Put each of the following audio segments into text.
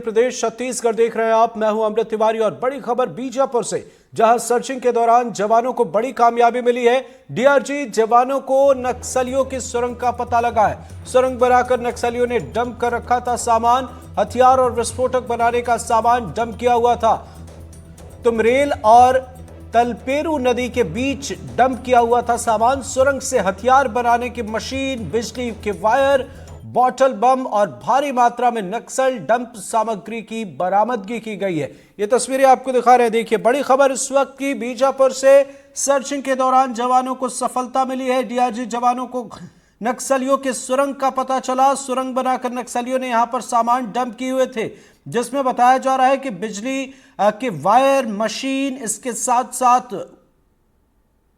प्रदेश छत्तीसगढ़ देख रहे हैं आप। मैं हूं अमृत तिवारी और बड़ी खबर बीजापुर से, जहां सर्चिंग के दौरान जवानों को बड़ी कामयाबी मिली है। डीआरजी जवानों को नक्सलियों की सुरंग का पता लगा है। सुरंग बनाकर नक्सलियों ने डंप कर रखा था सामान, हथियार और विस्फोटक बनाने का सामान डंप किया हुआ था। तुमरेल और तलपेरू नदी के बीच डंप किया हुआ था सामान। सुरंग से हथियार बनाने की मशीन, बिजली के वायर, बॉटल बम और भारी मात्रा में नक्सल डंप सामग्री की बरामदगी की गई है। ये तस्वीरें आपको दिखा रहे हैं। देखिए, बड़ी खबर इस वक्त की बीजापुर से। सर्चिंग के दौरान जवानों को सफलता मिली है। डीआरजी जवानों को नक्सलियों के सुरंग का पता चला। सुरंग बनाकर नक्सलियों ने यहां पर सामान डंप किए हुए थे, जिसमें बताया जा रहा है कि बिजली के वायर, मशीन, इसके साथ साथ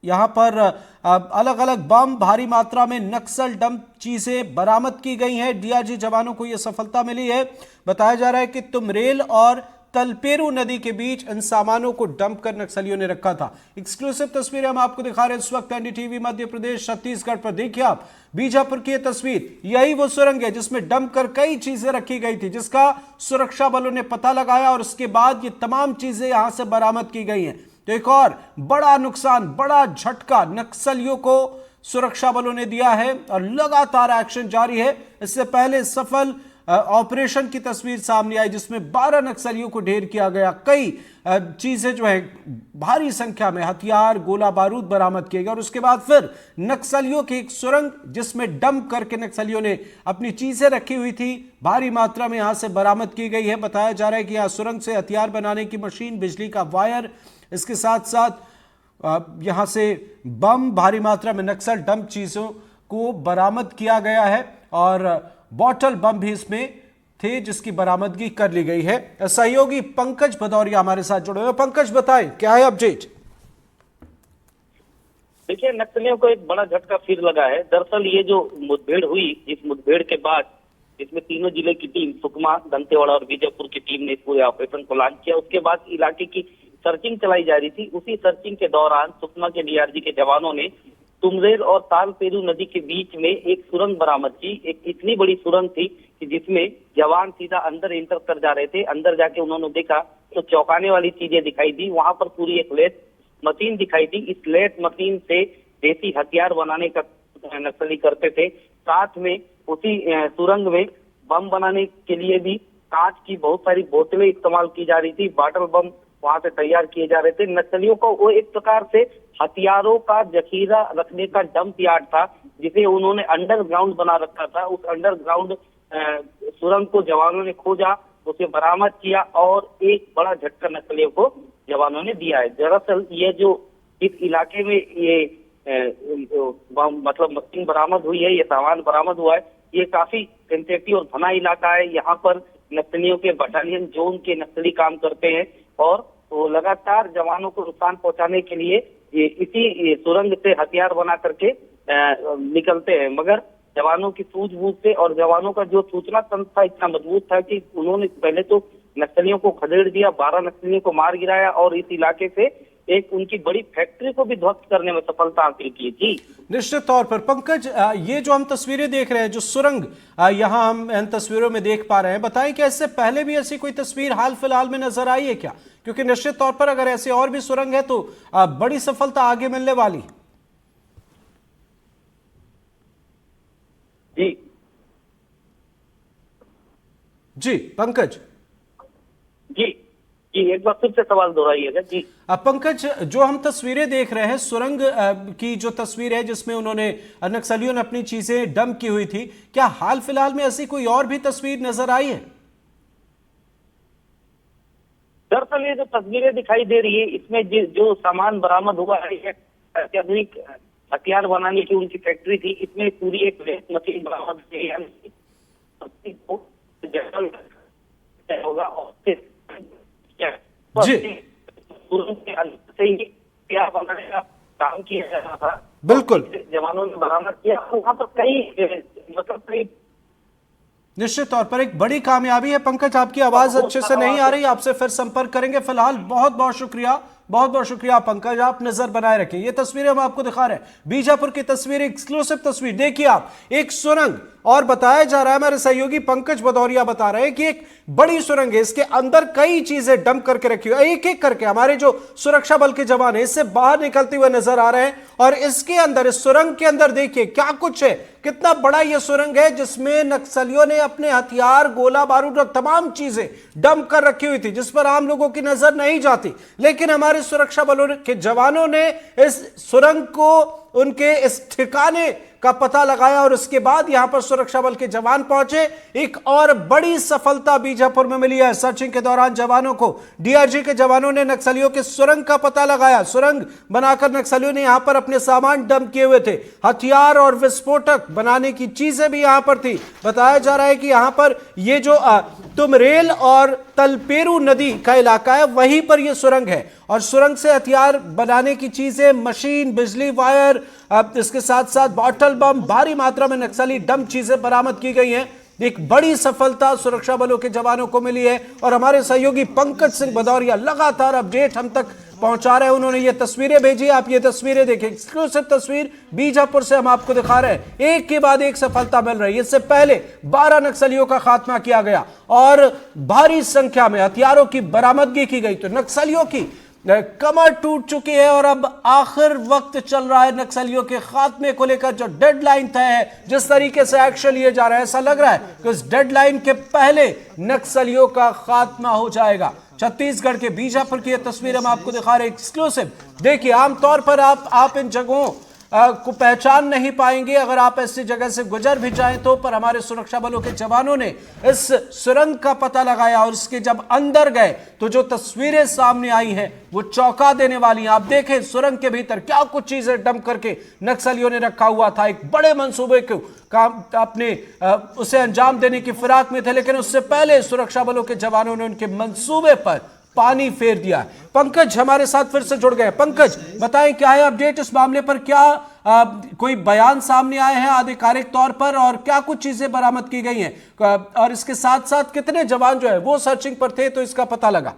यहां पर अलग अलग बम, भारी मात्रा में नक्सल डंप चीजें बरामद की गई हैं। डीआरजी जवानों को यह सफलता मिली है। बताया जा रहा है कि तुमरेल और तलपेरू नदी के बीच इन सामानों को डंप कर नक्सलियों ने रखा था। एक्सक्लूसिव तस्वीरें हम आपको दिखा रहे हैं इस वक्त एनडीटीवी मध्य प्रदेश छत्तीसगढ़ पर। देखिए आप बीजापुर की यह तस्वीर, यही वो सुरंग है जिसमें डंप कर कई चीजें रखी गई थी, जिसका सुरक्षा बलों ने पता लगाया और उसके बाद ये तमाम चीजें यहां से बरामद की गई हैं। तो एक और बड़ा नुकसान, बड़ा झटका नक्सलियों को सुरक्षा बलों ने दिया है और लगातार एक्शन जारी है। इससे पहले सफल ऑपरेशन की तस्वीर सामने आई, जिसमें 12 नक्सलियों को ढेर किया गया। कई चीजें जो है, भारी संख्या में हथियार, गोला बारूद बरामद किए गए और उसके बाद फिर नक्सलियों की एक सुरंग, जिसमें डंप करके नक्सलियों ने अपनी चीजें रखी हुई थी, भारी मात्रा में यहां से बरामद की गई है। बताया जा रहा है कि यहां सुरंग से हथियार बनाने की मशीन, बिजली का वायर, इसके साथ साथ यहां से बम, भारी मात्रा में नक्सल डंप चीजों को बरामद किया गया है और बॉटल बम भी इसमें थे, जिसकी बरामदगी कर ली गई है। सहयोगी पंकज भदौरिया हमारे साथ जुड़े हुए। पंकज, बताएं क्या है अपडेट? देखिए, नक्सलियों को एक बड़ा झटका फिर लगा है। दरअसल ये जो मुठभेड़ हुई, इस मुठभेड़ के बाद इसमें तीनों जिले की टीम, सुकमा, दंतेवाड़ा और बीजापुर की टीम ने पूरे ऑपरेशन को लॉन्च किया। उसके बाद इलाके की सर्चिंग चलाई जा रही थी। उसी सर्चिंग के दौरान सुकमा के डीआरजी के जवानों ने तुमरेल और तालपेरू नदी के बीच में एक सुरंग बरामद की। एक इतनी बड़ी सुरंग थी कि जिसमें जवान सीधा अंदर एंटर कर जा रहे थे। अंदर जाके उन्होंने देखा तो चौंकाने वाली चीजें दिखाई दी। वहां पर पूरी एक लेथ मशीन दिखाई दी। इस लेथ मशीन से देसी हथियार बनाने का नक्सली करते थे। साथ में उसी सुरंग में बम बनाने के लिए भी कांच की बहुत सारी बोतलें इस्तेमाल की जा रही थी। बॉटल बम वहां से तैयार किए जा रहे थे। नक्सलियों को वो एक प्रकार से हथियारों का जखीरा रखने का डंप यार्ड था, जिसे उन्होंने अंडरग्राउंड बना रखा था। उस अंडरग्राउंड सुरंग को जवानों ने खोजा, उसे बरामद किया और एक बड़ा झटका नक्सलियों को जवानों ने दिया है। दरअसल ये जो इस इलाके में ये मतलब मशीन बरामद हुई है, ये सामान बरामद हुआ है, ये काफी सेंसिटिव और घना इलाका है। यहाँ पर नक्सलियों के बटालियन जोन के नक्सली काम करते हैं और वो लगातार जवानों को नुकसान पहुंचाने के लिए इसी सुरंग से हथियार बना करके निकलते हैं। मगर जवानों की सूझबूझ से और जवानों का जो सूचना तंत्र था इतना मजबूत था कि उन्होंने पहले तो नक्सलियों को खदेड़ दिया, 12 नक्सलियों को मार गिराया और इस इलाके से एक उनकी बड़ी फैक्ट्री को भी ध्वस्त करने में सफलता हासिल की। जी निश्चित तौर पर पंकज, ये जो हम तस्वीरें देख रहे हैं, जो सुरंग यहां हम इन तस्वीरों में देख पा रहे हैं, बताएं कि इससे पहले भी ऐसी कोई तस्वीर हाल फिलहाल में नजर आई है क्या? क्योंकि निश्चित तौर पर अगर ऐसे और भी सुरंग है तो बड़ी सफलता आगे मिलने वाली। जी जी पंकज। जी जी, एक बार फिर से सवाल दोहराइएगा। जी पंकज, जो हम तस्वीरें देख रहे हैं, सुरंग की जो तस्वीर है जिसमें उन्होंने नक्सलियों ने अपनी चीजें डंप की हुई थी, क्या हाल फिलहाल में ऐसी कोई और भी तस्वीर नजर आई है? दरअसल ये जो तस्वीरें दिखाई दे रही है, इसमें जो सामान बरामद हुआ है, अत्याधुनिक हथियार बनाने की उनकी फैक्ट्री थी। इसमें पूरी एक लेथ मशीन बरामद हुई है होगा और जी से ही क्या बनाने का काम किया जा रहा था। बिल्कुल, जवानों ने बरामद किया। वहाँ पर कई निश्चित तौर पर एक बड़ी कामयाबी है। पंकज, आपकी आवाज अच्छे से नहीं आ रही, आपसे फिर संपर्क करेंगे। फिलहाल बहुत बहुत शुक्रिया बहुत बहुत शुक्रिया पंकज, आप नजर बनाए रखिए। ये तस्वीरें हम आपको दिखा रहे हैं, बीजापुर की तस्वीर, एक्सक्लूसिव तस्वीर। देखिए आप, एक सुरंग, और बताया जा रहा है, हमारे सहयोगी पंकज भदौरिया बता रहे हैं कि एक बड़ी सुरंग है, इसके अंदर कई चीजें डंप करके रखी हुई, एक एक करके हमारे जो सुरक्षा बल के जवान है इससे बाहर निकलते हुए नजर आ रहे हैं। और इसके अंदर, इस सुरंग के अंदर देखिए क्या कुछ है, कितना बड़ा यह सुरंग है जिसमें नक्सलियों ने अपने हथियार, गोला बारूद और तमाम चीजें डंप कर रखी हुई थी, जिस पर आम लोगों की नजर नहीं जाती। लेकिन हमारे सुरक्षा बलों के जवानों ने इस सुरंग को, उनके इस ठिकाने का पता लगाया और उसके बाद यहां पर सुरक्षा बल के जवान पहुंचे। एक और बड़ी सफलता बीजापुर में मिली है। सर्चिंग के दौरान जवानों को, डीआरजी के जवानों ने नक्सलियों के सुरंग का पता लगाया। सुरंग बनाकर नक्सलियों ने यहां पर अपने सामान डंप किए हुए थे, हथियार और विस्फोटक बनाने की चीजें भी यहां पर थी। बताया जा रहा है कि यहां पर ये जो तुमरेल और तलपेरू नदी का इलाका है, वहीं पर यह सुरंग है और सुरंग से हथियार बनाने की चीजें, मशीन, बिजली वायर, इसके साथ साथ बॉटल बम, भारी मात्रा में नक्सली डंप चीजें बरामद की गई हैं। एक बड़ी सफलता सुरक्षा बलों के जवानों को मिली है और हमारे सहयोगी पंकज सिंह भदौरिया लगातार अपडेट हम तक पहुंचा रहे हैं। उन्होंने ये तस्वीरें भेजी, आप ये तस्वीरें देखें, एक्सक्लूसिव तस्वीर बीजापुर से हम आपको दिखा रहे हैं। एक के बाद एक सफलता मिल रही है। इससे पहले 12 नक्सलियों का खात्मा किया गया और भारी संख्या में हथियारों की बरामदगी की गई। तो नक्सलियों की कमर टूट चुकी है और अब आखिर वक्त चल रहा है नक्सलियों के खात्मे को लेकर। जो डेडलाइन तय है, जिस तरीके से एक्शन लिए जा रहे हैं, ऐसा लग रहा है कि उस डेडलाइन के पहले नक्सलियों का खात्मा हो जाएगा। छत्तीसगढ़ के बीजापुर की यह तस्वीर हम आपको दिखा रहे हैं, एक्सक्लूसिव। देखिए, आमतौर पर आप इन जगहों को पहचान नहीं पाएंगे अगर आप ऐसी जगह से गुजर भी जाएं तो, पर हमारे सुरक्षा बलों के जवानों ने इस सुरंग का पता लगाया और इसके जब अंदर गए तो जो तस्वीरें सामने आई हैं वो चौंका देने वाली हैं। आप देखें सुरंग के भीतर क्या कुछ चीजें डंप करके नक्सलियों ने रखा हुआ था। एक बड़े मंसूबे को काम अपने उसे अंजाम देने की फिराक में थे, लेकिन उससे पहले सुरक्षा बलों के जवानों ने उनके मंसूबे पर पानी फेर दिया। पंकज हमारे साथ फिर से जुड़ गए। पंकज, बताएं क्या है अपडेट इस मामले पर, क्या कोई बयान सामने आए हैं आधिकारिक तौर पर और क्या कुछ चीजें बरामद की गई हैं, और इसके साथ साथ कितने जवान जो है वो सर्चिंग पर थे तो इसका पता लगा?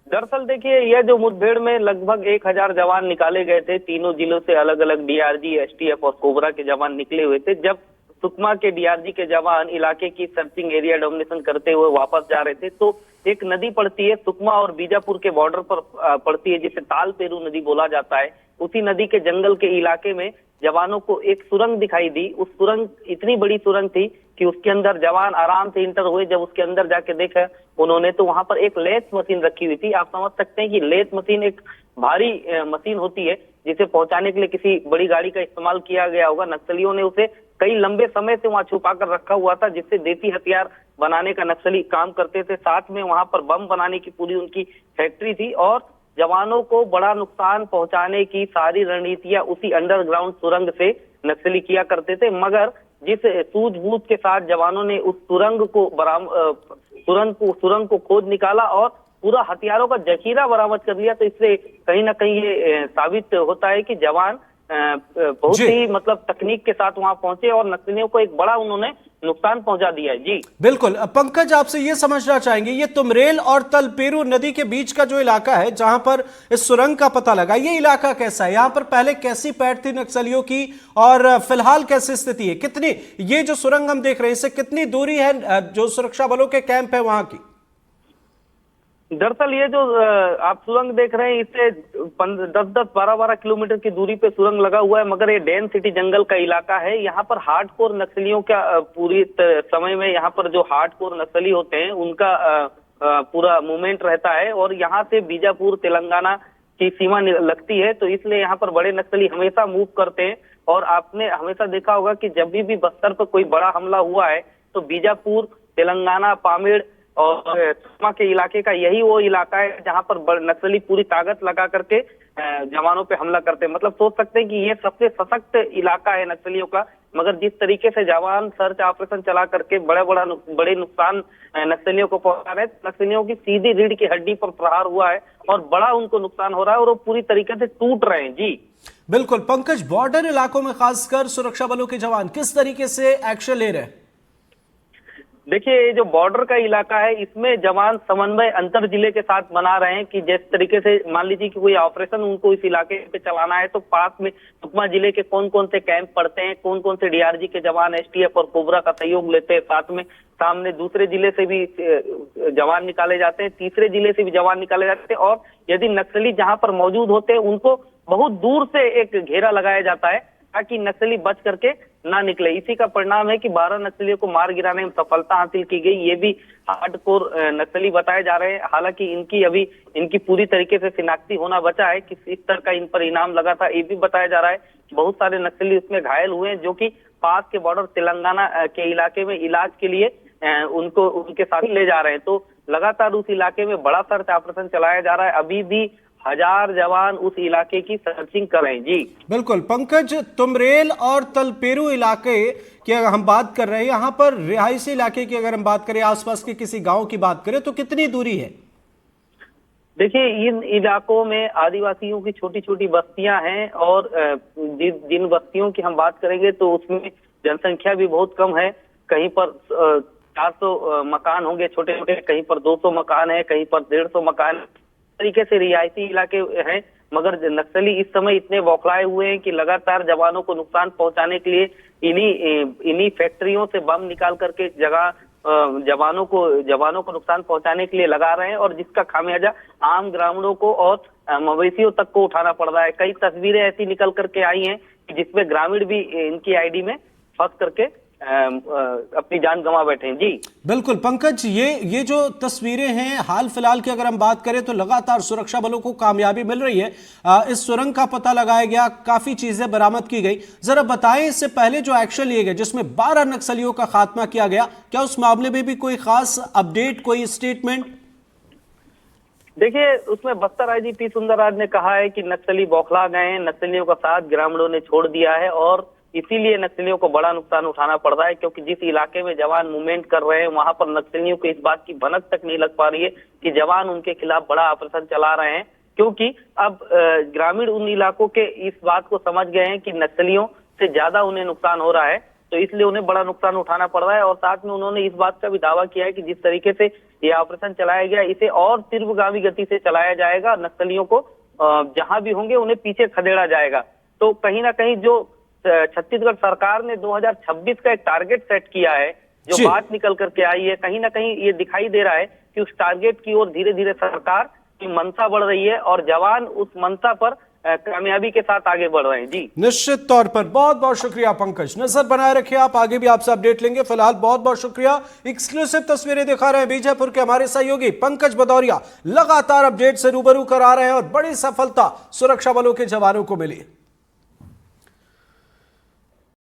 दरअसल देखिए, यह जो मुठभेड़ में लगभग 1000 जवान निकाले गए थे, तीनों जिलों से अलग अलग डीआरजी, एसटीएफ और कोबरा के जवान निकले हुए थे। जब सुकमा के डीआरजी के जवान इलाके की सर्चिंग, एरिया डोमिनेशन करते हुए वापस जा रहे थे तो एक नदी पड़ती है, सुकमा और बीजापुर के बॉर्डर पर पड़ती है, जिसे तालपेरू नदी बोला जाता है। उसी नदी के जंगल के इलाके में जवानों को एक सुरंग दिखाई दी। उस सुरंग, इतनी बड़ी सुरंग थी कि उसके अंदर जवान आराम से इंटर हुए। जब उसके अंदर जाके देखा उन्होंने तो वहां पर एक लेथ मशीन रखी हुई थी। आप समझ सकते हैं कि लेथ मशीन एक भारी मशीन होती है जिसे पहुंचाने के लिए किसी बड़ी गाड़ी का इस्तेमाल किया गया होगा। नक्सलियों ने उसे कई लंबे समय से वहां छुपा कर रखा हुआ था, जिससे देसी हथियार बनाने का नक्सली काम करते थे। साथ में वहां पर बम बनाने की पूरी उनकी फैक्ट्री थी और जवानों को बड़ा नुकसान पहुंचाने की सारी रणनीतियां उसी अंडरग्राउंड सुरंग से नक्सली किया करते थे। मगर जिस सूझबूझ के साथ जवानों ने उस सुरंग को खोद निकाला और पूरा हथियारों का जखीरा बरामद कर लिया, तो इससे कहीं ना कहीं ये साबित होता है कि जवान बहुत ही मतलब तकनीक के साथ वहां पहुंचे और नक्सलियों को एक बड़ा उन्होंने नुकसान पहुंचा दिया है। जी बिल्कुल। पंकज, आपसे ये समझना चाहेंगे, ये तुमरेल और तलपेरू नदी के बीच का जो इलाका है जहां पर इस सुरंग का पता लगा, ये इलाका कैसा है? यहां पर पहले कैसी पैठ थी नक्सलियों की और फिलहाल कैसी स्थिति है? कितनी, ये जो सुरंग हम देख रहे हैं इससे कितनी दूरी है जो सुरक्षा बलों के कैंप है वहां की? दरअसल ये जो आप सुरंग देख रहे हैं, इससे 10-10, 12-12 किलोमीटर की दूरी पे सुरंग लगा हुआ है। मगर ये डेन सिटी जंगल का इलाका है। यहाँ पर हार्डकोर नक्सलियों का पूरी समय में यहाँ पर जो हार्डकोर नक्सली होते हैं उनका पूरा मूवमेंट रहता है और यहाँ से बीजापुर तेलंगाना की सीमा लगती है, तो इसलिए यहाँ पर बड़े नक्सली हमेशा मूव करते हैं। और आपने हमेशा देखा होगा कि जब भी बस्तर पर कोई बड़ा हमला हुआ है तो बीजापुर, तेलंगाना, पामेड़ और सुकमा के इलाके का यही वो इलाका है जहां पर नक्सली पूरी ताकत लगा करके जवानों पे हमला करते हैं। मतलब सोच सकते हैं कि ये सबसे सशक्त इलाका है नक्सलियों का। मगर जिस तरीके से जवान सर्च ऑपरेशन चला करके बड़े नुकसान नक्सलियों को पहुंचा रहे, नक्सलियों की सीधी रीढ़ की हड्डी पर प्रहार हुआ है और बड़ा उनको नुकसान हो रहा है और वो पूरी तरीके से टूट रहे हैं। जी बिल्कुल। पंकज, बॉर्डर इलाकों में खासकर सुरक्षा बलों के जवान किस तरीके से एक्शन ले रहे हैं? देखिए, ये जो बॉर्डर का इलाका है, इसमें जवान समन्वय अंतर जिले के साथ बना रहे हैं कि जिस तरीके से मान लीजिए कि कोई ऑपरेशन उनको इस इलाके पे चलाना है, तो पास में सुकमा जिले के कौन कौन से कैंप पड़ते हैं, कौन कौन से डीआरजी के जवान एसटीएफ और कोबरा का सहयोग लेते हैं, साथ में सामने दूसरे जिले से भी जवान निकाले जाते हैं, तीसरे जिले से भी जवान निकाले जाते हैं, और यदि नक्सली जहां पर मौजूद होते हैं उनको बहुत दूर से एक घेरा लगाया जाता है ताकि नक्सली बच करके ना निकले। इसी का परिणाम है कि 12 नक्सलियों को मार गिराने में सफलता हासिल की गई। ये भी हार्डकोर नक्सली बताए जा रहे हैं। हालांकि इनकी पूरी तरीके से शिनाख्ती होना बचा है, किस स्तर का इन पर इनाम लगा था ये भी बताया जा रहा है। बहुत सारे नक्सली उसमें घायल हुए हैं, जो कि पास के बॉर्डर तेलंगाना के इलाके में इलाज के लिए उनको उनके साथ ले जा रहे हैं। तो लगातार उस इलाके में बड़ा सर्च ऑपरेशन चलाया जा रहा है। अभी भी 1000 जवान उस इलाके की सर्चिंग कर रहे हैं। जी बिल्कुल पंकज, तुमरेल और तलपेरू इलाके की अगर हम बात कर रहे हैं, यहाँ पर रिहायशी इलाके की अगर हम बात करें, आसपास के किसी गांव की बात करें, तो कितनी दूरी है? देखिए, इन इलाकों में आदिवासियों की छोटी छोटी बस्तियां हैं, और जिन बस्तियों की हम बात करेंगे तो उसमें जनसंख्या भी बहुत कम है। कहीं पर 400 मकान होंगे छोटे छोटे, कहीं पर 200 मकान है, कहीं पर 150 मकान तरीके से रिहायशी इलाके हैं। मगर नक्सली इस समय इतने बौखलाए हुए हैं कि लगातार जवानों को नुकसान पहुंचाने के लिए इन्हीं फैक्ट्रियों से बम निकाल करके जवानों को नुकसान पहुंचाने के लिए लगा रहे हैं, और जिसका खामियाजा आम ग्रामीणों को और मवेशियों तक को उठाना पड़ रहा है। कई तस्वीरें ऐसी निकल करके आई हैं कि जिसमें ग्रामीण भी इनकी आईडी में फंस करके अपनी जान गंवा बैठे हैं। जी बिल्कुल पंकज, ये जो तस्वीरें हैं हाल फिलहाल की अगर हम बात करें तो लगातार सुरक्षा बलों को कामयाबी मिल रही है। इस सुरंग का पता लगाया गया, काफी चीजें बरामद की गई। जरा बताएं, इससे पहले जो एक्शन लिए गए जिसमें 12 नक्सलियों का खात्मा किया गया, क्या उस मामले में भी कोई खास अपडेट, कोई स्टेटमेंट? देखिए, उसमें बस्तर आईजीपी सुंदरराज ने कहा है कि नक्सली बौखला गए हैं, नक्सलियों का साथ ग्रामीणों ने छोड़ दिया है, और इसीलिए नक्सलियों को बड़ा नुकसान उठाना पड़ रहा है। क्योंकि जिस इलाके में जवान मूवमेंट कर रहे हैं वहां पर नक्सलियों को इस बात की भनक तक नहीं लग पा रही है कि जवान उनके खिलाफ बड़ा ऑपरेशन चला रहे हैं। क्योंकि अब ग्रामीण उन इलाकों के इस बात को समझ गए हैं कि नक्सलियों से ज्यादा उन्हें नुकसान हो रहा है, तो इसलिए उन्हें बड़ा नुकसान उठाना पड़ रहा है। और साथ में उन्होंने इस बात का भी दावा किया है कि जिस तरीके से ये ऑपरेशन चलाया गया, इसे और तीव्रगामी गति से चलाया जाएगा। नक्सलियों को जहां भी होंगे उन्हें पीछे खदेड़ा जाएगा। तो कहीं ना कहीं जो छत्तीसगढ़ सरकार ने 2026 का एक टारगेट सेट किया है, जो बात निकल करके आई है, कहीं ना कहीं ये दिखाई दे रहा है कि उस टारगेट की ओर धीरे धीरे सरकार की मंशा बढ़ रही है, और जवान उस मंशा पर कामयाबी के साथ आगे बढ़ रहे हैं। जी निश्चित तौर पर बहुत बहुत शुक्रिया पंकज, नजर बनाए रखिए आप, आगे भी आपसे अपडेट लेंगे। फिलहाल बहुत बहुत शुक्रिया। एक्सक्लूसिव तस्वीरें दिखा रहे हैं बीजापुर के हमारे सहयोगी पंकज भदौरिया, लगातार अपडेट से रूबरू करा रहे हैं, और बड़ी सफलता सुरक्षा बलों के जवानों को मिली।